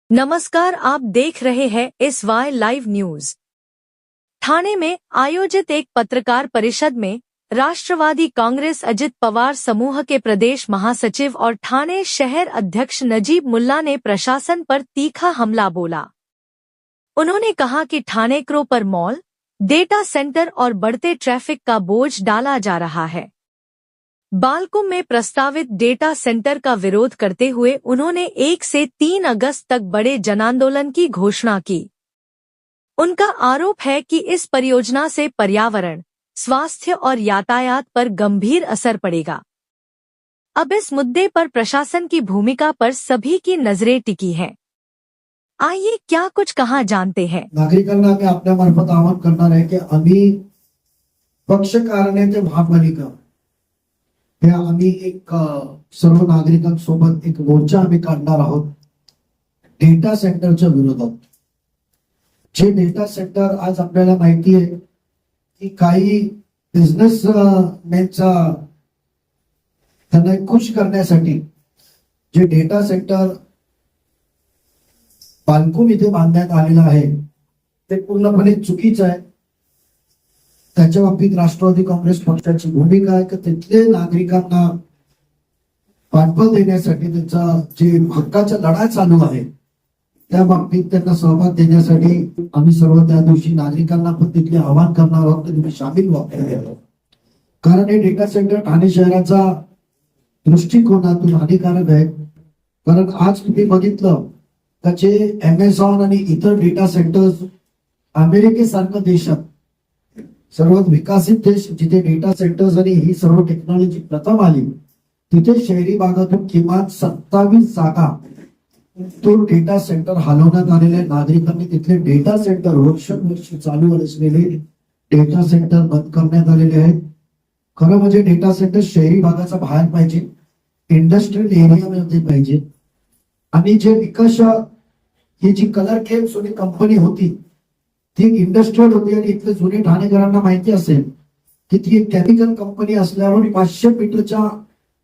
नमस्कार, आप देख रहे हैं SY लाइव न्यूज। ठाणे में आयोजित एक पत्रकार परिषद में राष्ट्रवादी कांग्रेस अजित पवार समूह के प्रदेश महासचिव और ठाणे शहर अध्यक्ष नजीब मुल्ला ने प्रशासन पर तीखा हमला बोला। उन्होंने कहा कि ठाणे क्रो पर मॉल, डेटा सेंटर और बढ़ते ट्रैफिक का बोझ डाला जा रहा है। बालकुम में प्रस्तावित डेटा सेंटर का विरोध करते हुए उन्होंने 1 से 3 अगस्त तक बड़े जनांदोलन की घोषणा की। उनका आरोप है कि इस परियोजना से पर्यावरण, स्वास्थ्य और यातायात पर गंभीर असर पड़ेगा। अब इस मुद्दे पर प्रशासन की भूमिका पर सभी की नजरें टिकी हैं। आइए क्या कुछ कहा जानते हैं। नागरिकांना आम्ही आपल्या मार्फत आवाहन करणार आहे की आम्ही पक्षकारणेचे महापालिका हे आम्ही एक सर्व नागरिकांसोबत एक मोर्चा आम्ही काढणार आहोत डेटा सेंटरच्या विरोधात। जे डेटा सेंटर आज आपल्याला माहिती आहे की काही बिझनेसमॅनचा त्यांना खुश करण्यासाठी जे डेटा सेंटर बालकुम इथे बांधण्यात आलेलं आहे ते पूर्णपणे चुकीचं आहे। त्याच्या बाबतीत राष्ट्रवादी काँग्रेस पक्षाची भूमिका आहे की तिथले नागरिकांना पाठबळ देण्यासाठी त्यांचा जे हक्काचा लढा चालू आहे त्या बाबतीत त्यांना सहभाग देण्यासाठी आम्ही सर्व त्या दिवशी नागरिकांना पण तिथले आवाहन करणार आहोत की तुम्ही सामील व्हा। कारण हे डेटा सेंटर ठाणे शहराचा दृष्टिकोनातून हानिकारक आहे। कारण आज तुम्ही बघितलं तर जे अमेझॉन आणि इतर डेटा सेंटर्स अमेरिकेसारख्या देशात सर्वात विकसित देश जिथे डेटा सेंटर्स आणि ही सर्व टेक्नॉलॉजी प्रथम आली तिथे शहरी भागातून किमान 27 जागा तो डेटा सेंटर हलवण्यात आलेले। नागरिकांनी तिथले डेटा सेंटर वर्षानुवर्ष चालू असलेले डेटा सेंटर बंद करण्यात आलेले आहेत। खरं म्हणजे डेटा सेंटर शहरी भागाचा बाहेर पाहिजे, इंडस्ट्रियल एरियामध्ये पाहिजे। आणि जे विकास ही जी कलर केम सोनी कंपनी होती ती इंडस्ट्रियल होती आणि इथले जुने ठाणेकरांना माहिती असेल की ती एक केमिकल कंपनी असल्यावर 500 मीटरच्या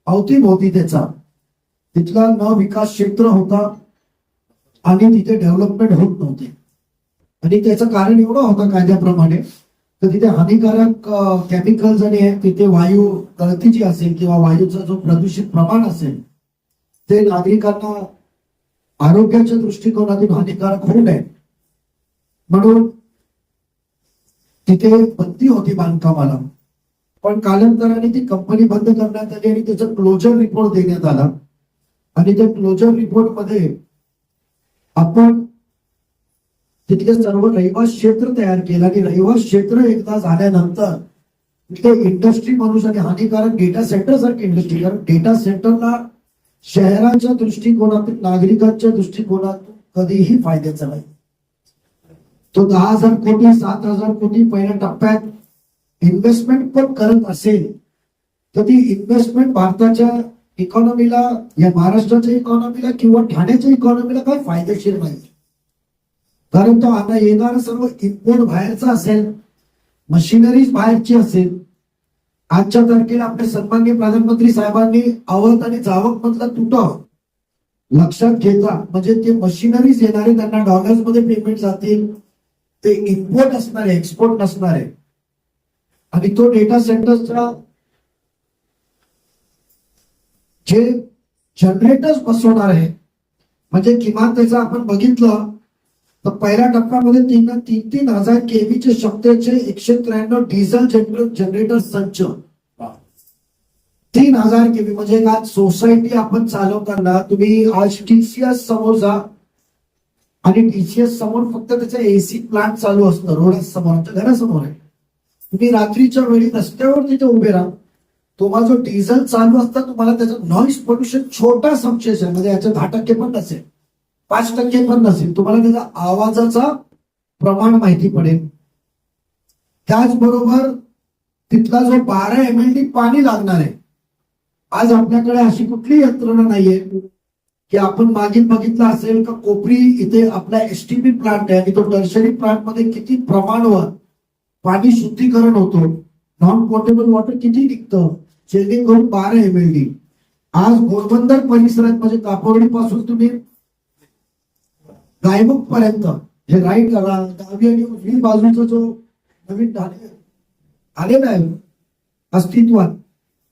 अवतीभोवती त्याचा तिथला न विकास क्षेत्र होता आणि तिथे डेव्हलपमेंट होत नव्हते। आणि त्याचं कारण एवढं होतं कायद्याप्रमाणे तर तिथे हानिकारक केमिकल्स आणि तिथे वायू गळती जी असेल किंवा वायूचा जो प्रदूषित प्रमाण असेल ते नागरिकांना आरोग्याच्या दृष्टिकोनातून हानिकारक होऊ नये म्हणून तिथे बंदी होती बांधकामाला। पण कालांतराने ती कंपनी बंद करण्यात आली आणि त्याचा क्लोजर रिपोर्ट देण्यात आला आणि त्या क्लोजर रिपोर्ट मध्ये आपण तिथले सर्व रहिवास क्षेत्र तयार केलं आणि रहिवास क्षेत्र एकदा झाल्यानंतर तिथे इंडस्ट्री म्हणून आणि हानिकारक डेटा सेंटर सारखी इंडस्ट्री, कारण डेटा सेंटरला शहराच्या दृष्टिकोनातून नागरिकांच्या दृष्टिकोनातून कधीही फायद्याचा नाही। तो 10,000 कोटी 7,000 कोटी पहिल्या टप्प्यात इन्व्हेस्टमेंट पण करत असेल तर ती इन्व्हेस्टमेंट भारताच्या इकॉनॉमीला या महाराष्ट्राच्या इकॉनॉमीला किंवा ठाण्याच्या इकॉनॉमीला काही फायदेशीर नाही। कारण तो आता येणारा सर्व इम्पोर्ट बाहेरचा असेल, मशिनरीज बाहेरची असेल। आजच्या तारखेला आपले सन्माननीय प्रधानमंत्री साहेबांनी आवक आणि जावक मधला तुटव लक्षात घेता म्हणजे ते मशिनरीज येणारे त्यांना डॉलर्स मध्ये पेमेंट जातील, ते इम्पोर्ट असणार आहे, एक्सपोर्ट नसणार आहे। आणि तो डेटा सेंटरचा जे जनरेटर्स बसवणार आहे म्हणजे किमान त्याचा आपण बघितलं तर पहिल्या टप्प्यामध्ये 3,000 केव्हीचे क्षमतेचे 193 डिझेल जनरेटर संच 3,000 केव्ही म्हणजे आज सोसायटी आपण चालवताना तुम्ही आज TCS समोर जा आणि TCS समोर फक्त त्याचा AC प्लांट चालू असतं रोडासमोर, आमच्या घरासमोर आहे। तुम्ही रात्रीच्या वेळी रस्त्यावर तिथे उभे राहा, तुम्हाला जो डिझेल चालू असता तुम्हाला त्याचं नॉइस पोल्युशन छोटा समशेष आहे म्हणजे याच्या 10% पण नसेल, 5% पण नसेल, तुम्हाला त्याचा आवाजाचा प्रमाण माहिती पडेल। त्याचबरोबर तिथला जो 12 MLD पाणी लागणार आहे, आज आपल्याकडे अशी कुठली यंत्रणा नाहीये की आपण मागील बघितलं असेल का कोपरी इथे आपला STP प्लांट आहे आणि तो टर्शरी प्लांट मध्ये किती प्रमाणावर पाणी शुद्धीकरण होतो, नॉन पोर्टेबल वॉटर किती निघतं, चेकिंग करून 12 MLD। आज घोडबंदर परिसरात म्हणजे कापोर्डी पासून तुम्ही गायमुख पर्यंत हे राईट डावी आणि उजवी बाजूचा जो नवीन ठाणे आलेला आहे अस्तित्वात,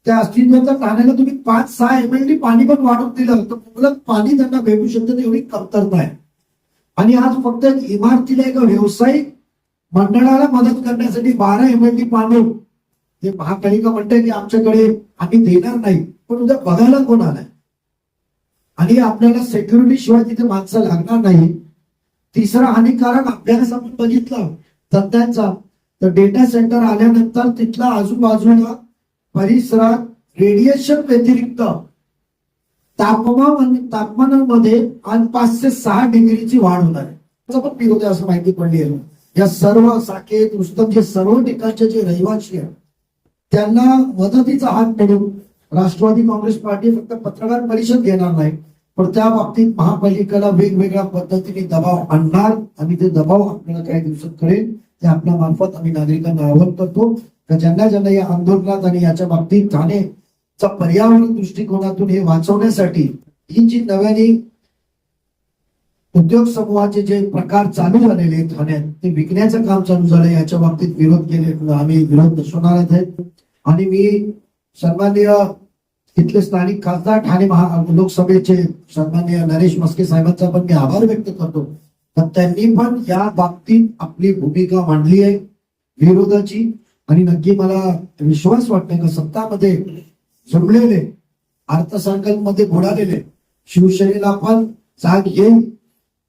त्या अस्तित्वाच्या ठाण्याला तुम्ही 5-6 MLD पाणी पण वाढवून दिलं तर मुबलक पाणी त्यांना भेटू शकतं, एवढी कमतरता आहे. आणि आज फक्त एक इमारतीला एका व्यावसायिक मंडळाला मदत करण्यासाठी 12 MLD पाणी हे महापालिका म्हणते की आमच्याकडे आम्ही देणार नाही, पण उद्या बघायला कोण आलाय आणि आपल्याला सिक्युरिटी शिवाय तिथे माणसं लागणार नाही. तिसरा हानिकारक अभ्यास आपण बघितला तज्ञांचा, तर डेटा सेंटर आल्यानंतर तिथला आजूबाजूला परिसरात रेडिएशन व्यतिरिक्त तापमानामध्ये आज 5 ते 6 डिग्रीची वाढ होणार आहे. त्याचा पण विरोध असं माहिती पडली आहे. या सर्व साकेत रुस्तम जे सर्व ठिकाणचे जे रहिवासी आहेत त्यांना मदतीचा हात मिळून राष्ट्रवादी काँग्रेस पार्टी फक्त पत्रकार परिषद घेणार नाही, पण त्या बाबतीत महापालिकेला वेगवेगळ्या पद्धतीने दबाव आणणार आणि ते दबाव आपल्याला काही दिवसात कळेल. ते आपल्या मार्फत आम्ही नागरिकांना आवाहन करतो तर ज्यांना या आंदोलनात आणि याच्या बाबतीत ठाणेचा पर्यावरण दृष्टिकोनातून हे वाचवण्यासाठी ही जी नव्याने उद्योग समूहाचे जे प्रकार चालू झालेले आहेत ठाण्यात ते विकण्याचं काम चालू झालं, याच्या बाबतीत विरोध केले आम्ही विरोध दर्शवणार आहेत. आणि मी सन्माननीय तिथले स्थानिक खासदार ठाणे लोकसभेचे सन्माननीय नरेश मस्के साहेबांचा पण मी आभार व्यक्त करतो, तर त्यांनी पण या बाबतीत आपली भूमिका मांडली आहे विरोधाची. आणि नक्की मला विश्वास वाटतोय का सत्तामध्ये जमलेले अर्थसंकल्पमध्ये बुडालेले शिवसेनेला पण जाग येईल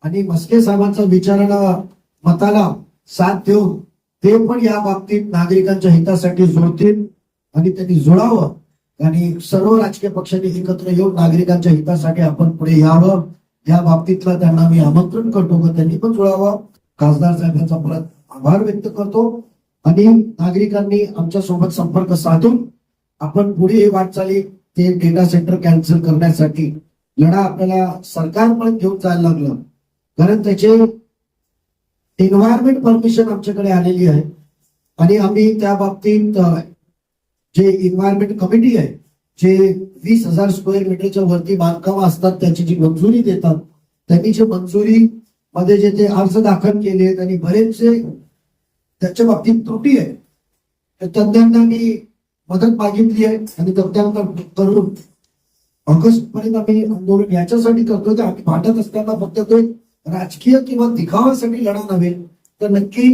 आणि मस्के साहेबांच्या विचाराला मताला साथ देऊन ते पण या बाबतीत नागरिकांच्या हितासाठी जोडतील आणि त्यांनी जोडावं आणि सर्व राजकीय पक्षांनी एकत्र येऊन नागरिकांच्या हितासाठी आपण पुढे यावं. या बाबतीतला त्यांना मी आमंत्रण करतो की त्यांनी पण जोडावं. खासदार साहेबांचा परत आभार व्यक्त करतो आणि नागरिकांनी आमच्या सोबत संपर्क साधून आपण पुढे ही वाटचाली ते डेटा सेंटर कॅन्सल करण्यासाठी लढा आपल्याला सरकारपर्यंत घेऊन जायला लागलं, कारण त्याचे एन्व्हायरमेंट परमिशन आमच्याकडे आलेली आहे आणि आम्ही त्या बाबतीत जे एन्व्हायरमेंट कमिटी आहे जे 20,000 स्क्वेअर मीटरच्या वरती बांधकाम असतात त्याची जी मंजुरी देतात, त्यांनी जे मंजुरी मध्ये जे ते अर्ज दाखल केले आणि बरेचसे त्याच्या बाबतीत त्रुटी आहे, तर तज्ञांना मी मदत मागितली आहे आणि तज्ञांना करून ऑगस्ट पर्यंत आम्ही आंदोलन याच्यासाठी करतो की आम्ही भांडत असताना फक्त तो राजकीय किंवा दिखावासाठी लढा नव्हे, तर नक्की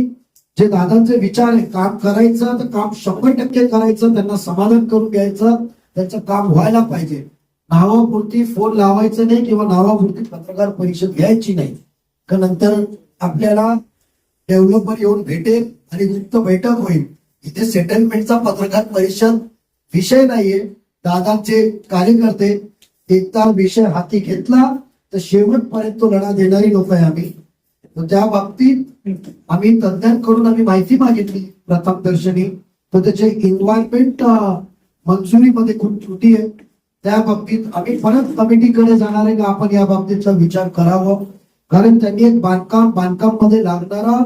जे दादांचे विचार आहे काम करायचं तर काम 100% करायचं, त्यांना समाधान करून घ्यायचं, त्यांचं काम व्हायला पाहिजे. नावापुरती फोन लावायचं नाही किंवा नावापुरती पत्रकार परिषद घ्यायची नाही, का नंतर आपल्याला डेव्हलपर येऊन भेटेल आणि गुप्त बैठक होईल. इथे सेटलमेंटचा पत्रकार परिषद विषय नाहीये. दादांचे कार्यकर्ते एकदा विषय हाती घेतला तर शेवटपर्यंत तो लढा देणारी लोक आहे आम्ही. तर त्या बाबतीत आम्ही तज्ञांकडून आम्ही माहिती मागितली प्रथमदर्शनी, तर त्याचे एन्व्हायरमेंट मंजुरीमध्ये खूप त्रुटी आहे. त्या बाबतीत आम्ही परत कमिटीकडे जाणार आहे की आपण या बाबतीतचा विचार करावा, कारण त्यांनी एक बांधकाम मध्ये लागणारा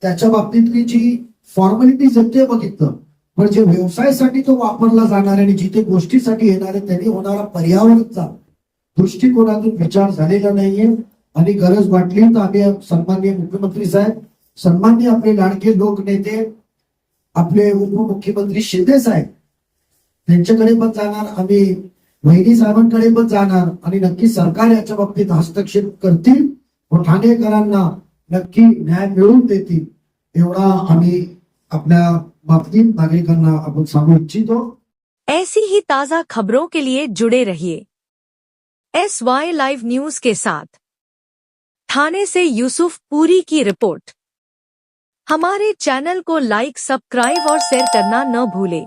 त्याच्या बाबतीतली जी फॉर्मॅलिटीज आहेत ते बघितलं, पण जे व्यवसायासाठी तो वापरला जाणार आणि जिथे गोष्टीसाठी येणार आहे त्यांनी होणारा पर्यावरणाचा दृष्टिकोनातून विचार झालेला नाहीये. आणि गरज वाटली तर आम्ही सन्माननीय मुख्यमंत्री साहेब, सन्माननीय आपले लाडके लोक नेते आपले उपमुख्यमंत्री शिंदे साहेब त्यांच्याकडे पण जाणार, आम्ही वहिनी साहेबांकडे पण जाणार आणि नक्की सरकार याच्या बाबतीत हस्तक्षेप करतील व ठाणेकरांना नक्की न्याय मिळवून देतील एवढा आम्ही अपना बाबतीत नागरिकांना आपण सांगू इच्छितो. ऐसी ही ताज़ा खबरों के लिए जुड़े रहिए SY लाइव न्यूज के साथ। ठाणे से यूसुफ पूरी की रिपोर्ट। हमारे चैनल को लाइक, सब्सक्राइब और शेयर करना न भूले।